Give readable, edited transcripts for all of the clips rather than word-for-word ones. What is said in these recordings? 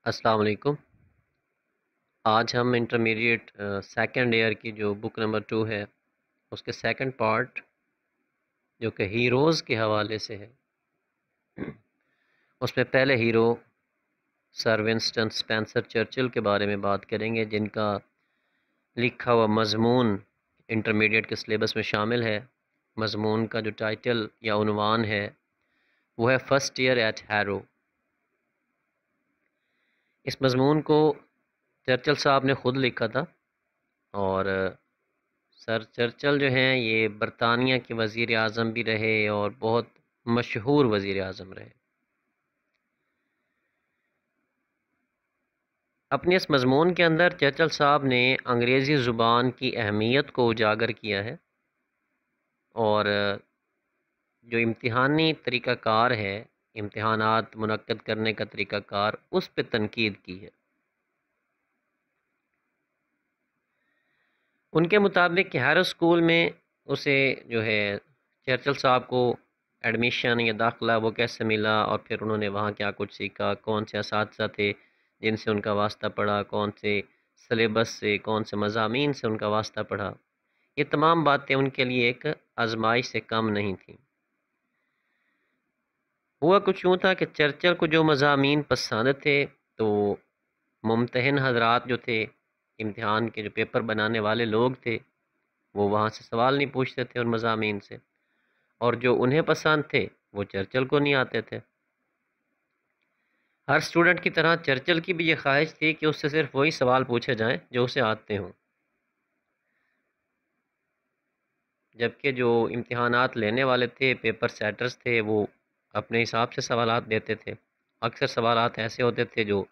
السلام علیکم۔ آج ہم انٹرمیڈیٹ سیکنڈ ایئر کی جو بک نمبر 2 ہے اس کے سیکنڈ پارٹ جو کہ ہیروز کے حوالے سے ہے، اس میں پہلے ہیرو سر ونسٹن اسپینسر چرچل کے بارے میں بات کریں گے، جن کا لکھا ہوا مضمون انٹرمیڈیٹ کے سلیبس میں شامل ہے۔ مضمون کا جو ٹائٹل یا عنوان ہے وہ ہے فرسٹ ایئر ایٹ ہیرو۔ اس مضمون کو چرچل صاحب نے خود لکھا تھا، اور سر چرچل جو ہیں یہ برطانیہ کے وزیر اعظم بھی رہے اور بہت مشہور وزیر اعظم رہے۔ اپنے اس مضمون کے اندر چرچل صاحب نے انگریزی زبان کی اہمیت کو اجاگر کیا ہے، اور جو امتحانی طریقہ کار ہے، امتحانات منعقد کرنے کا طریقہ کار، اس پہ تنقید کی ہے۔ ان کے مطابق کہ ہر اسکول میں اسے جو ہے چرچل صاحب کو ایڈمیشن یا داخلہ وہ کیسے ملا، اور پھر انہوں نے وہاں کیا کچھ سیکھا، کون سے اساتذہ تھے جن سے ان کا واسطہ پڑھا، کون سے سلیبس سے، کون سے مضامین سے ان کا واسطہ پڑھا، یہ تمام باتیں ان کے لیے ایک آزمائش سے کم نہیں تھیں۔ ہوا کچھ یوں تھا کہ چرچل کو جو مضامین پسند تھے تو ممتحن حضرات جو تھے، امتحان کے جو پیپر بنانے والے لوگ تھے، وہ وہاں سے سوال نہیں پوچھتے تھے ان مضامین سے، اور جو انہیں پسند تھے وہ چرچل کو نہیں آتے تھے۔ ہر اسٹوڈنٹ کی طرح چرچل کی بھی یہ خواہش تھی کہ اس سے صرف وہی سوال پوچھے جائیں جو اسے آتے ہوں، جبکہ جو امتحانات لینے والے تھے، پیپر سیٹرز تھے، وہ اپنے حساب سے سوالات دیتے تھے۔ اکثر سوالات ایسے ہوتے تھے جو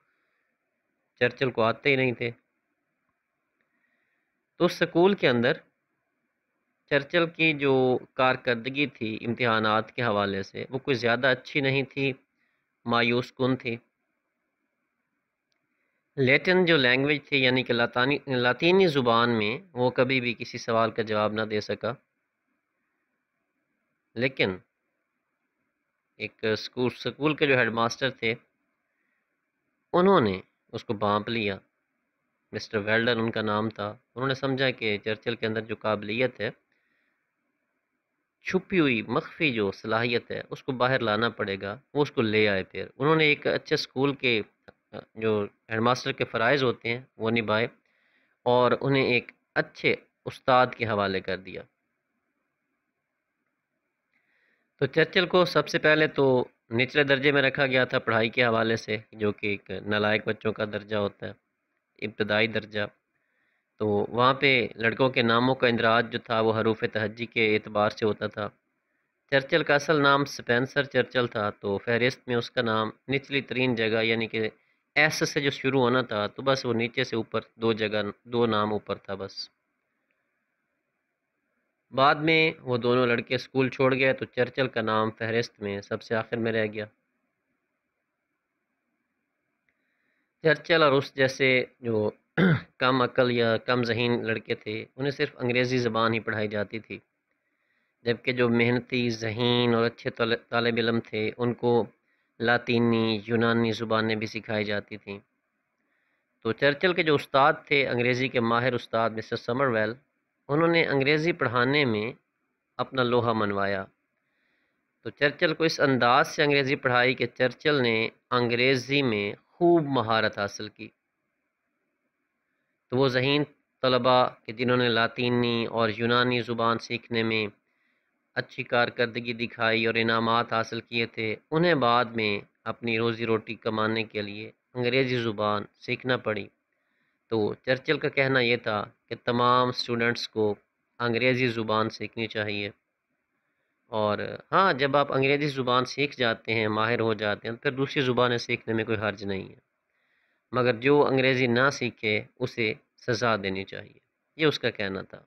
چرچل کو آتے ہی نہیں تھے۔ تو اس سکول کے اندر چرچل کی جو کارکردگی تھی امتحانات کے حوالے سے وہ کوئی زیادہ اچھی نہیں تھی، مایوس کن تھی۔ لیٹن جو لینگویج تھی، یعنی کہ لاطینی زبان میں وہ کبھی بھی کسی سوال کا جواب نہ دے سکا، لیکن ایک سکول کے جو ہیڈ ماسٹر تھے انہوں نے اس کو بانپ لیا۔ مسٹر ویلڈن ان کا نام تھا۔ انہوں نے سمجھا کہ چرچل کے اندر جو قابلیت ہے، چھپی ہوئی مخفی جو صلاحیت ہے، اس کو باہر لانا پڑے گا، وہ اس کو لے آئے۔ پھر انہوں نے ایک اچھے اسکول کے جو ہیڈ ماسٹر کے فرائض ہوتے ہیں وہ نبھائے، اور انہیں ایک اچھے استاد کے حوالے کر دیا۔ تو چرچل کو سب سے پہلے تو نچلے درجے میں رکھا گیا تھا پڑھائی کے حوالے سے، جو کہ ایک نالائق بچوں کا درجہ ہوتا ہے، ابتدائی درجہ۔ تو وہاں پہ لڑکوں کے ناموں کا اندراج جو تھا وہ حروف تہجی کے اعتبار سے ہوتا تھا۔ چرچل کا اصل نام سپینسر چرچل تھا، تو فہرست میں اس کا نام نچلی ترین جگہ یعنی کہ ایس سے جو شروع ہونا تھا، تو بس وہ نیچے سے اوپر دو نام اوپر تھا بس۔ بعد میں وہ دونوں لڑکے اسکول چھوڑ گئے تو چرچل کا نام فہرست میں سب سے آخر میں رہ گیا۔ چرچل اور اس جیسے جو کم عقل یا کم ذہین لڑکے تھے انہیں صرف انگریزی زبان ہی پڑھائی جاتی تھی، جبکہ جو محنتی، ذہین اور اچھے طالب علم تھے ان کو لاطینی، یونانی زبانیں بھی سکھائی جاتی تھیں۔ تو چرچل کے جو استاد تھے، انگریزی کے ماہر استاد مسٹر سمرویل، انہوں نے انگریزی پڑھانے میں اپنا لوہا منوایا۔ تو چرچل کو اس انداز سے انگریزی پڑھائی کہ چرچل نے انگریزی میں خوب مہارت حاصل کی۔ تو وہ ذہین طلباء کہ جنہوں نے لاطینی اور یونانی زبان سیکھنے میں اچھی کارکردگی دکھائی اور انعامات حاصل کیے تھے، انہیں بعد میں اپنی روزی روٹی کمانے کے لیے انگریزی زبان سیکھنا پڑی۔ تو چرچل کا کہنا یہ تھا کہ تمام اسٹوڈنٹس کو انگریزی زبان سیکھنی چاہیے، اور ہاں جب آپ انگریزی زبان سیکھ جاتے ہیں، ماہر ہو جاتے ہیں، پھر دوسری زبانیں سیکھنے میں کوئی حرج نہیں ہے، مگر جو انگریزی نہ سیکھے اسے سزا دینی چاہیے، یہ اس کا کہنا تھا۔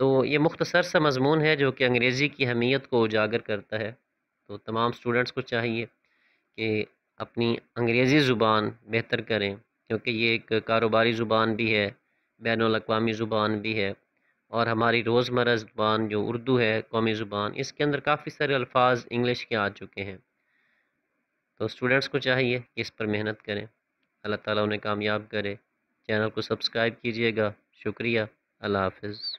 تو یہ مختصر سا مضمون ہے جو کہ انگریزی کی اہمیت کو اجاگر کرتا ہے۔ تو تمام اسٹوڈنٹس کو چاہیے کہ اپنی انگریزی زبان بہتر کریں، کیونکہ یہ ایک کاروباری زبان بھی ہے، بین الاقوامی زبان بھی ہے، اور ہماری روزمرہ زبان جو اردو ہے، قومی زبان، اس کے اندر کافی سارے الفاظ انگلش کے آ چکے ہیں۔ تو اسٹوڈنٹس کو چاہیے کہ اس پر محنت کریں۔ اللہ تعالیٰ انہیں کامیاب کرے۔ چینل کو سبسکرائب کیجیے گا۔ شکریہ۔ اللہ حافظ۔